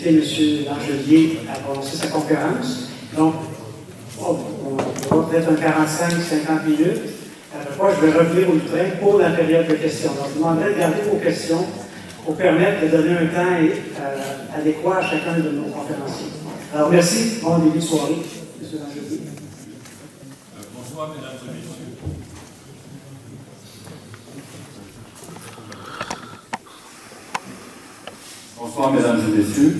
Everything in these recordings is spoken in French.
invité M. Langelier à prononcer sa conférence. Donc, on va peut-être un 45-50 minutes. Après quoi, je vais revenir au train pour la période de questions. Donc, je vous demanderai de garder vos questions pour permettre de donner un temps adéquat à chacun de nos conférenciers. Alors, merci. Bon début de soirée, M. Langelier. Bonsoir, mesdames et messieurs. Bonsoir, mesdames et messieurs.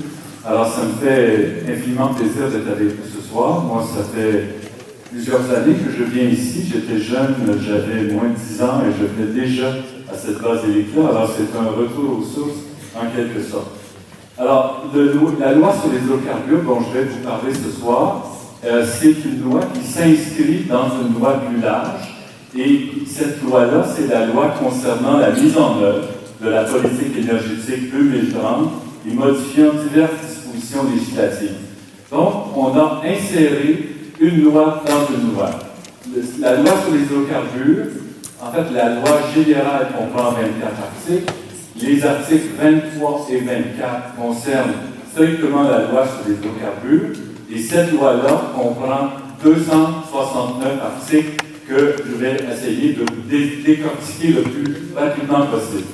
Alors, ça me fait infiniment plaisir d'être avec vous ce soir. Moi, ça fait plusieurs années que je viens ici. J'étais jeune, j'avais moins de 10 ans et je venais déjà à cette basilique-là. Alors, c'est un retour aux sources, en quelque sorte. Alors, la loi sur les hydrocarbures dont je vais vous parler ce soir, c'est une loi qui s'inscrit dans une loi plus large. Et cette loi-là, c'est la loi concernant la mise en œuvre de la politique énergétique 2030 et modifiant diverses dispositions législatives. Donc, on a inséré une loi dans une loi. La loi sur les hydrocarbures, en fait, la loi générale comprend 24 articles. Les articles 23 et 24 concernent strictement la loi sur les hydrocarbures. Et cette loi-là comprend 269 articles que je vais essayer de décortiquer le plus rapidement possible.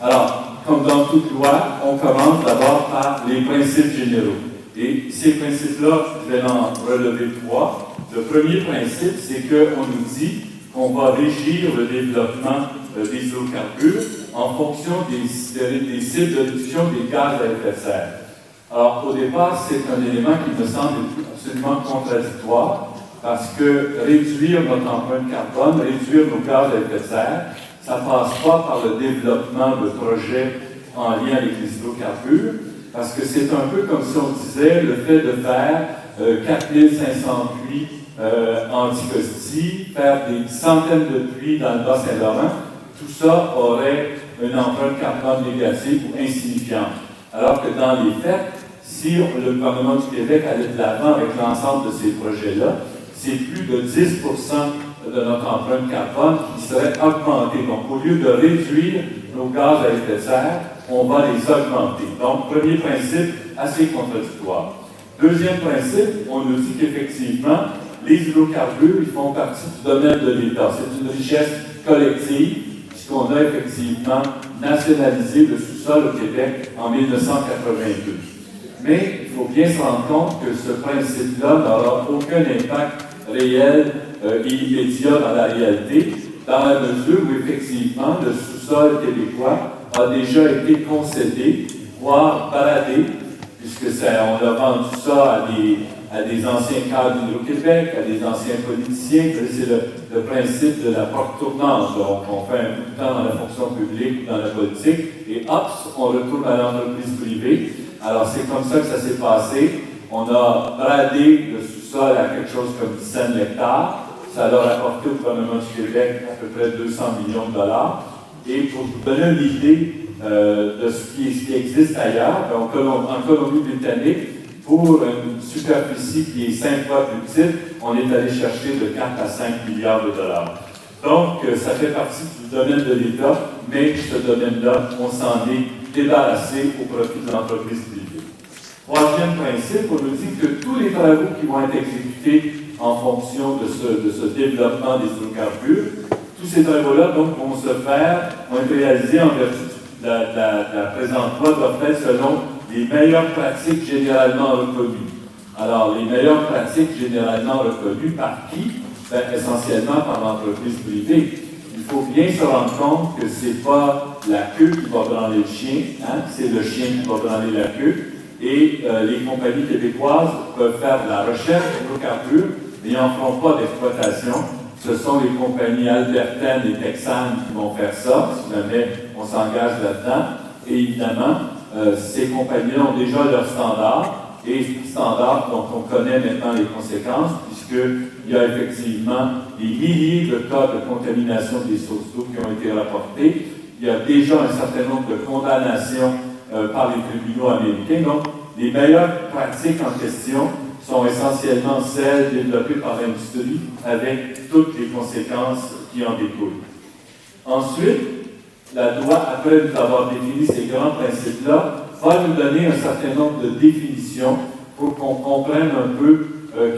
Alors, comme dans toute loi, on commence d'abord par les principes généraux. Et ces principes-là, je vais en relever 3. Le premier principe, c'est qu'on nous dit qu'on va régir le développement des hydrocarbures en fonction des cibles de réduction des gaz à effet de serre. Alors, au départ, c'est un élément qui me semble absolument contradictoire, parce que réduire notre empreinte carbone, réduire nos gaz à effet de serre, ça ne passe pas par le développement de projets en lien avec les hydrocarbures, parce que c'est un peu comme si on disait le fait de faire 4500 puits Anticosti, faire des centaines de puits dans le Bas-Saint-Laurent, tout ça aurait une empreinte carbone négative ou insignifiante. Alors que dans les faits, si le gouvernement du Québec allait de l'avant avec l'ensemble de ces projets-là, c'est plus de 10% de notre empreinte carbone qui serait augmentée. Donc, au lieu de réduire nos gaz à effet de serre, on va les augmenter. Donc, premier principe, assez contradictoire. Deuxième principe, on nous dit qu'effectivement, les hydrocarbures, ils font partie du domaine de l'État. C'est une richesse collective, puisqu'on a effectivement nationalisé le sous-sol au Québec en 1982. Mais il faut bien se rendre compte que ce principe-là n'aura aucun impact réel et immédiat dans la réalité, dans la mesure où effectivement le sous-sol québécois a déjà été concédé, voire baladé, puisque on a vendu ça à des anciens cadres d'Hydro-Québec, à des anciens politiciens. C'est le principe de la porte tournante. Donc, on fait un bout de temps dans la fonction publique ou dans la politique, et hop, on retourne à l'entreprise privée. Alors, c'est comme ça que ça s'est passé. On a bradé le sous-sol à quelque chose comme 17 hectares. Ça a rapporté au gouvernement du Québec à peu près 200 millions de dollars. Et pour vous donner une idée de ce qui existe ailleurs, en Colombie-Britannique, pour une superficie qui est 5 fois plus petite, on est allé chercher de 4 à 5 milliards de dollars. Donc, ça fait partie du domaine de l'État, mais ce domaine-là, on s'en est débarrassé au profit de l'entreprise privée. Troisième principe, on nous dit que tous les travaux qui vont être exécutés en fonction de ce développement des hydrocarbures, tous ces travaux-là vont être réalisés en vertu de la présente loi, doivent être selon les meilleures pratiques généralement reconnues. Alors, les meilleures pratiques généralement reconnues par qui? Essentiellement par l'entreprise privée. Il faut bien se rendre compte que ce n'est pas la queue qui va branler le chien, c'est le chien qui va branler la queue. Et les compagnies québécoises peuvent faire de la recherche d'hydrocarbures, mais ils n'en feront pas d'exploitation. Ce sont les compagnies albertaines et texanes qui vont faire ça, si jamais on s'engage là-dedans. Et évidemment, ces compagnies-là ont déjà leurs standards, et standards dont on connaît maintenant les conséquences, puisqu'il y a effectivement des milliers de cas de contamination des sources d'eau qui ont été rapportés. Il y a déjà un certain nombre de condamnations par les tribunaux américains. Donc, les meilleures pratiques en question sont essentiellement celles développées par l'industrie avec toutes les conséquences qui en découlent. Ensuite, la loi, après nous avoir défini ces grands principes-là, va nous donner un certain nombre de définitions pour qu'on comprenne un peu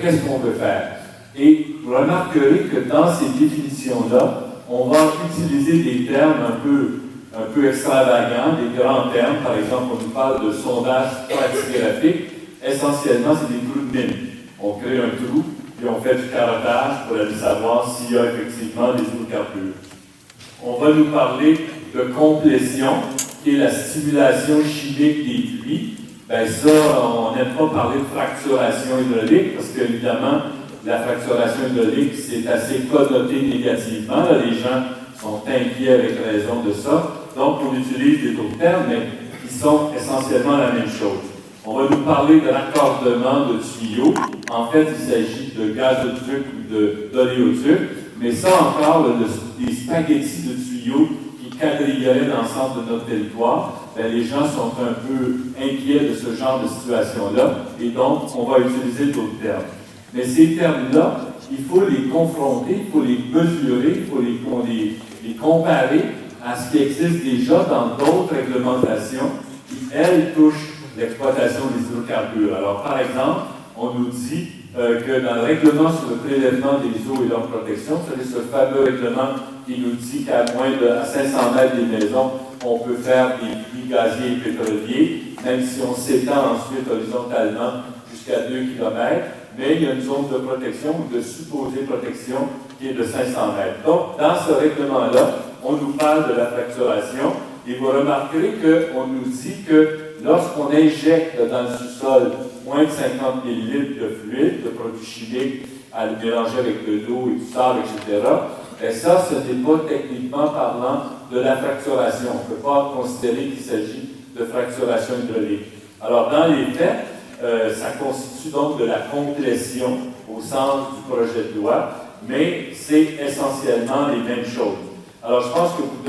qu'est-ce qu'on veut faire. Et vous remarquerez que dans ces définitions-là, on va utiliser des termes un peu extravagants, des grands termes. Par exemple, on nous parle de sondage stratigraphique. Essentiellement, c'est des trous de mine. On crée un trou, puis on fait du carottage pour aller savoir s'il y a effectivement des hydrocarbures. On va nous parler de complétion, qui est la stimulation chimique des puits. Bien ça, on n'aime pas parler de fracturation hydraulique, parce qu'évidemment, la fracturation hydraulique, c'est assez connoté négativement. Là, les gens sont inquiets avec raison de ça. Donc, on utilise des autres termes, mais qui sont essentiellement la même chose. On va nous parler de raccordement de tuyaux. En fait, il s'agit de gazoduc ou d'oléoduc, mais ça encore, des spaghettis de tuyaux qui quadrilleraient l'ensemble de notre territoire, bien, les gens sont un peu inquiets de ce genre de situation-là, et donc, on va utiliser d'autres termes. Mais ces termes-là, il faut les confronter, il faut les mesurer, il faut les comparer à ce qui existe déjà dans d'autres réglementations qui, elles, touchent l'exploitation des hydrocarbures. Alors, par exemple, on nous dit que dans le règlement sur le prélèvement des eaux et leur protection, c'est ce fameux règlement qui nous dit qu'à moins de 500 mètres des maisons, on peut faire des puits gaziers et pétroliers, même si on s'étend ensuite horizontalement jusqu'à 2 km, mais il y a une zone de protection ou de supposée protection qui est de 500 mètres. Donc, dans ce règlement-là, on nous parle de la fracturation, et vous remarquerez qu'on nous dit que lorsqu'on injecte dans le sous-sol moins de 50 ml de fluide, de produits chimiques, à le mélanger avec de l'eau et du sable, etc., et ça, ce n'est pas techniquement parlant de la fracturation. On ne peut pas considérer qu'il s'agit de fracturation hydraulique. Alors, dans les faits, ça constitue donc de la complétion au sens du projet de loi, mais c'est essentiellement les mêmes choses. Alors, je pense que vous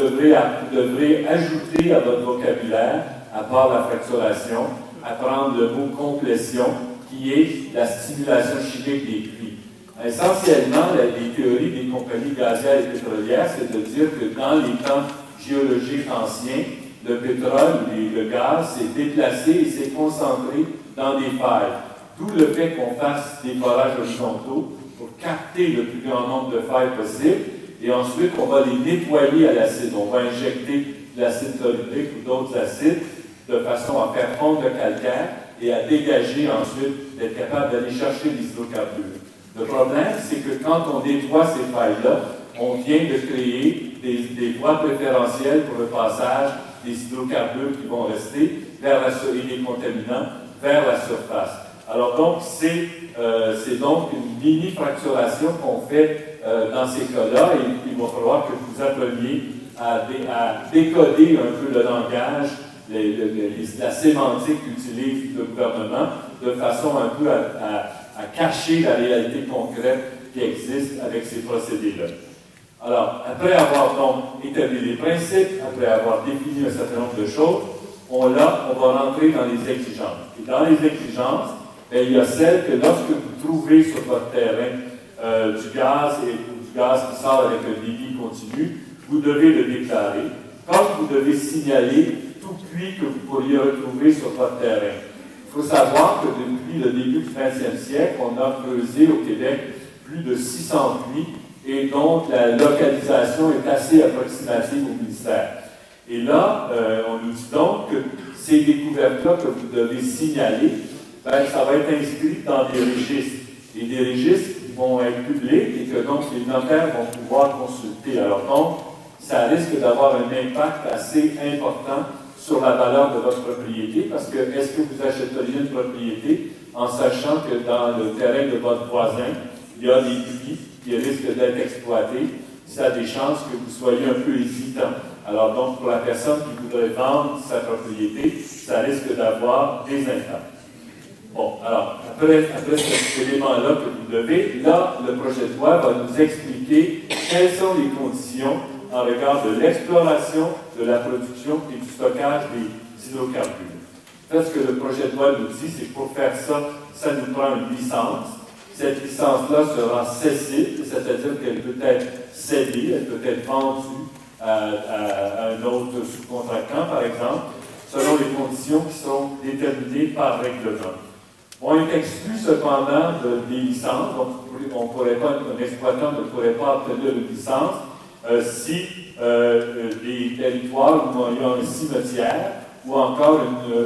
devrez ajouter à votre vocabulaire, à part la fracturation, apprendre le mot complétion, qui est la stimulation chimique des puits. Essentiellement, les théories des compagnies gazières et pétrolières, c'est de dire que dans les temps géologiques anciens, le pétrole, le gaz s'est déplacé et s'est concentré dans des failles. D'où le fait qu'on fasse des forages horizontaux pour capter le plus grand nombre de failles possible, et ensuite on va les nettoyer à l'acide. On va injecter de l'acide chlorhydrique ou d'autres acides de façon à faire fondre le calcaire et à dégager ensuite, d'être capable d'aller chercher les hydrocarbures. Le problème, c'est que quand on nettoie ces failles-là, on vient de créer des voies préférentielles pour le passage des hydrocarbures qui vont rester vers et des contaminants vers la surface. Alors donc, c'est donc une mini-fracturation qu'on fait dans ces cas-là, et il va falloir que vous appreniez à décoder un peu le langage, la sémantique qu'utilise le gouvernement, de façon un peu à cacher la réalité concrète qui existe avec ces procédés-là. Alors, après avoir donc établi les principes, après avoir défini un certain nombre de choses, on va rentrer dans les exigences. Et dans les exigences, il y a celle que lorsque vous trouvez sur votre terrain du gaz qui sort avec un débit continu, vous devez le déclarer, comme vous devez signaler tout puits que vous pourriez retrouver sur votre terrain. Il faut savoir que depuis le début du 20e siècle, on a creusé au Québec plus de 600 puits, et donc la localisation est assez approximative au ministère. Et là, on nous dit donc que ces découvertes-là que vous devez signaler, ça va être inscrit dans des registres. Et des registres qui vont être publics et que donc les notaires vont pouvoir consulter. Alors donc, ça risque d'avoir un impact assez important sur la valeur de votre propriété, parce que est-ce que vous achèteriez une propriété en sachant que dans le terrain de votre voisin, il y a des puits qui risquent d'être exploités? Ça a des chances que vous soyez un peu hésitant. Alors donc, pour la personne qui voudrait vendre sa propriété, ça risque d'avoir des impacts. Bon, alors, après cet élément-là que vous devez, là, le projet de loi va nous expliquer quelles sont les conditions en regard de l'exploration, de la production et du stockage des hydrocarbures. En fait, ce que le projet de loi nous dit, c'est que pour faire ça, ça nous prend une licence. Cette licence-là sera cessible, c'est-à-dire qu'elle peut être cédée, elle peut être vendue à un autre sous-contractant, par exemple. selon les conditions qui sont déterminées par règlement. On est exclu cependant des licences, donc un exploitant ne pourrait pas obtenir une licence si des territoires où il y a un cimetière ou encore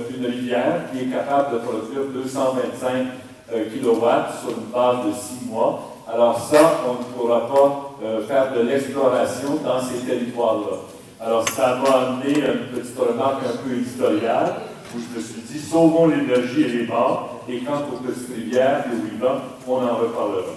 une rivière qui est capable de produire 225 kW sur une base de 6 mois. Alors ça, on ne pourra pas faire de l'exploration dans ces territoires-là. Alors ça m'a amené une petite remarque un peu éditoriale, où je me suis dit, sauvons l'énergie et les morts, et quant aux petites rivières et aux rivants, on en reparlera.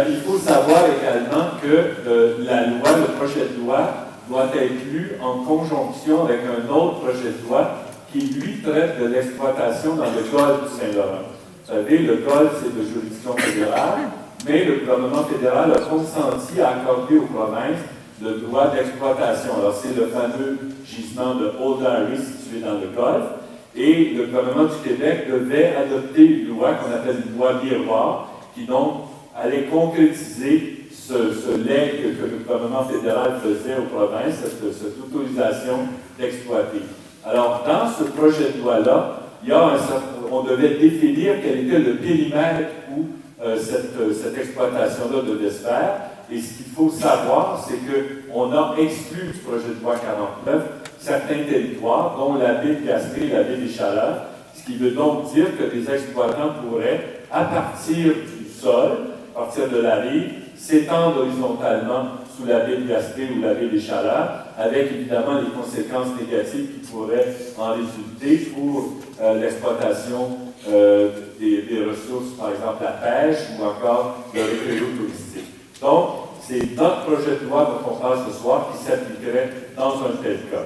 Il faut savoir également que la loi, le projet de loi, doit être lu en conjonction avec un autre projet de loi qui, lui, traite de l'exploitation dans le golfe du Saint-Laurent. Vous savez, le golfe, c'est de juridiction fédérale, mais le gouvernement fédéral a consenti à accorder aux provinces le droit d'exploitation. Alors, c'est le fameux gisement de Old Harry situé dans le golfe, et le gouvernement du Québec devait adopter une loi qu'on appelle une loi miroir, qui donc allait concrétiser ce legs que le gouvernement fédéral faisait aux provinces, cette autorisation d'exploiter. Alors, dans ce projet de loi-là, on devait définir quel était le périmètre où cette exploitation-là devait se faire. Et ce qu'il faut savoir, c'est qu'on a exclu du projet de loi 49 certains territoires, dont la baie de Gaspé et la baie des Chaleurs, ce qui veut donc dire que les exploitants pourraient, à partir du sol, à partir de la rive, s'étendre horizontalement sous la baie de Gaspé ou la baie des Chaleurs, avec évidemment les conséquences négatives qui pourraient en résulter pour l'exploitation des ressources, par exemple la pêche ou encore le réseau touristique. Donc, c'est notre projet de loi dont on parle ce soir qui s'appliquerait dans un tel cas.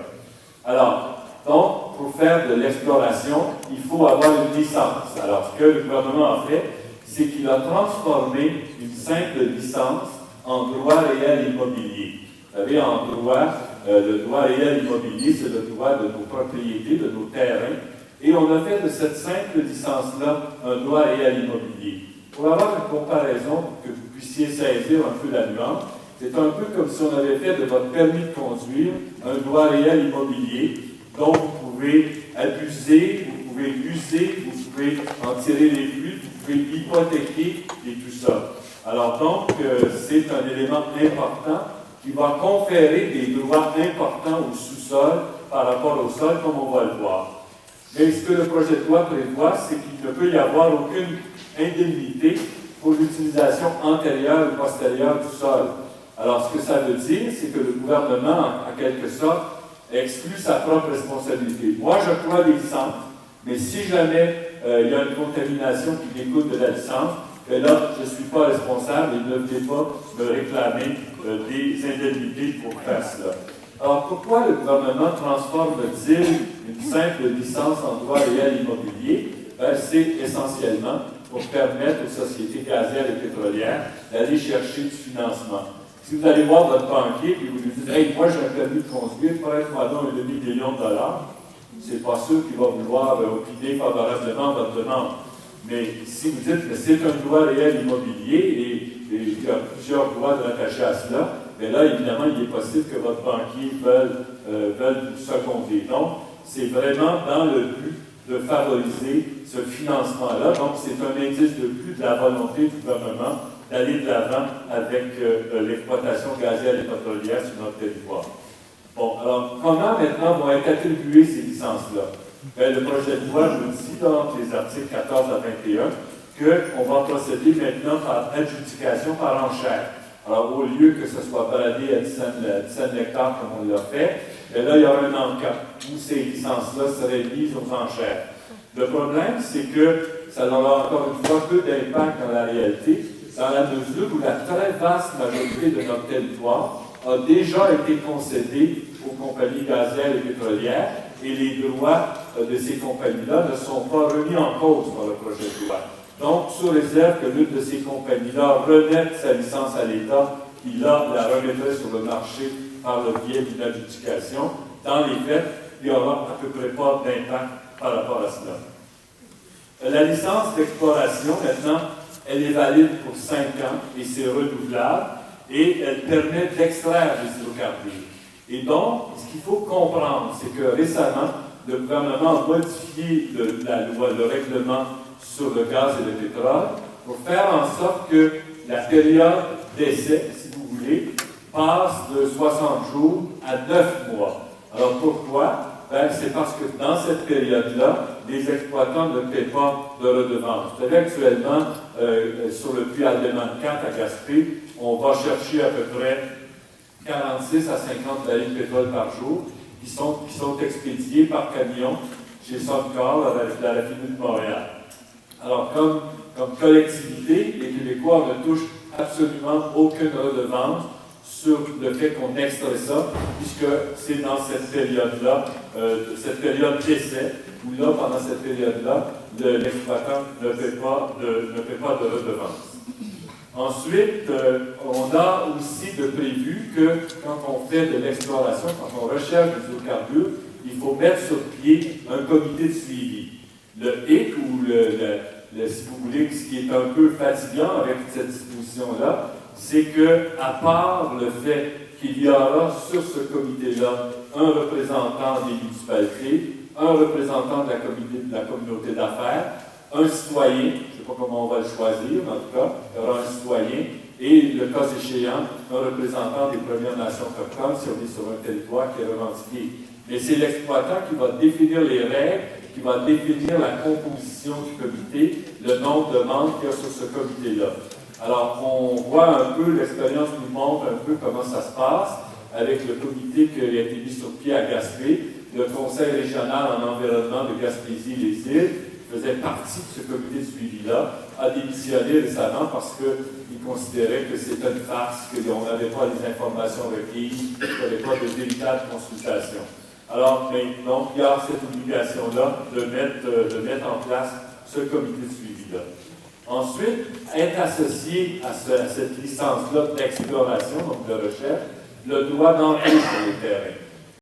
Alors, donc, pour faire de l'exploration, il faut avoir une licence. Alors, ce que le gouvernement a fait, c'est qu'il a transformé une simple licence en droit réel immobilier. Vous savez, en droit, le droit réel immobilier, c'est le droit de nos propriétés, de nos terrains, et on a fait de cette simple licence-là un droit réel immobilier. Pour avoir une comparaison, que vous puissiez saisir un peu la nuance, c'est un peu comme si on avait fait de votre permis de conduire un droit réel immobilier dont vous pouvez abuser, vous pouvez user, vous pouvez en tirer les fruits, vous pouvez hypothéquer et tout ça. Alors donc, c'est un élément important qui va conférer des droits importants au sous-sol par rapport au sol, comme on va le voir. Mais ce que le projet de loi prévoit, c'est qu'il ne peut y avoir aucune indemnité pour l'utilisation antérieure ou postérieure du sol. Alors, ce que ça veut dire, c'est que le gouvernement, en quelque sorte, exclut sa propre responsabilité. Moi, je crois des licences, mais si jamais il y a une contamination qui découle de la licence, et là, je ne suis pas responsable et ne devez pas me réclamer des indemnités pour faire cela. Alors, pourquoi le gouvernement transforme-t-il une simple licence en droit réel immobilier? C'est essentiellement pour permettre aux sociétés gazières et pétrolières d'aller chercher du financement. Si vous allez voir votre banquier et vous lui dites « Hey, moi j'ai un permis de conduire, prête-moi donc $1,5 million », c'est pas sûr qu'il va vouloir opiner favorablement votre demande. Mais si vous dites que c'est un droit réel immobilier et il y a plusieurs droits rattachés à cela, bien là, évidemment, il est possible que votre banquier veuille vous seconder. Donc, c'est vraiment dans le but de favoriser ce financement-là. Donc, c'est un indice de plus de la volonté du gouvernement d'aller de l'avant avec l'exploitation gazière et pétrolière sur notre territoire. Bon, alors, comment maintenant vont être attribuées ces licences-là? Bien, le projet de loi nous dit, dans les articles 14 à 21, qu'on va procéder maintenant par adjudication par enchère. Alors, au lieu que ce soit baladé à 17 hectares comme on l'a fait, bien là, il y aura un encamp où ces licences-là seraient mises aux enchères. Le problème, c'est que ça aura encore une fois peu d'impact dans la réalité, dans la mesure où la très vaste majorité de notre territoire a déjà été concédée aux compagnies gazières et pétrolières, et les droits de ces compagnies-là ne sont pas remis en cause par le projet de loi. Donc, sous réserve que l'une de ces compagnies-là remette sa licence à l'État, qui là la remettrait sur le marché par le biais d'une adjudication, dans les faits, il n'y aura à peu près pas d'impact par rapport à cela. La licence d'exploration, maintenant, elle est valide pour 5 ans et c'est renouvelable et elle permet d'extraire des hydrocarbures. Et donc, ce qu'il faut comprendre, c'est que récemment, le gouvernement a modifié la loi, le règlement sur le gaz et le pétrole pour faire en sorte que la période d'essai, si vous voulez, passe de 60 jours à 9 mois. Alors pourquoi? Ben, c'est parce que dans cette période-là, les exploitants ne paient pas de redevances. Vous savez, actuellement, sur le puits Aldeman 4 à Gaspé, on va chercher à peu près 46 à 50 barils de pétrole par jour qui sont expédiés par camion chez Suncor, la raffinerie de Montréal. Alors, comme collectivité, les Québécois ne touchent absolument aucune redevance sur le fait qu'on extrait ça, puisque c'est dans cette période-là, cette période d'essai, où là, pendant cette période-là, l'exploitant ne paie pas de redevance. Ensuite, on a aussi de prévu que quand on fait de l'exploration, quand on recherche des hydrocarbures, il faut mettre sur pied un comité de suivi. Le hic, ou si vous voulez, ce qui est un peu fatigant avec cette disposition-là, c'est que, à part le fait qu'il y aura sur ce comité-là un représentant des municipalités, un représentant de la communauté d'affaires, un citoyen, je ne sais pas comment on va le choisir, mais en tout cas, il y aura un citoyen, et le cas échéant, un représentant des Premières Nations autochtones, si on est sur un territoire qui est revendiqué. Mais c'est l'exploitant qui va définir les règles, qui va définir la composition du comité, le nombre de membres qu'il y a sur ce comité-là. Alors, on voit un peu, l'expérience nous montre un peu comment ça se passe avec le comité qui a été mis sur pied à Gaspé, le Conseil régional en environnement de Gaspésie-les-Îles, faisait partie de ce comité de suivi-là, a démissionné récemment parce qu'il considérait que c'était une farce, qu'on n'avait pas les informations requises, qu'il n'y avait pas de véritable consultation. Alors, donc, il y a cette obligation-là de mettre en place ce comité de suivi-là. Ensuite, être associé à cette licence-là d'exploration, donc de recherche, le droit d'entrer sur les terrains.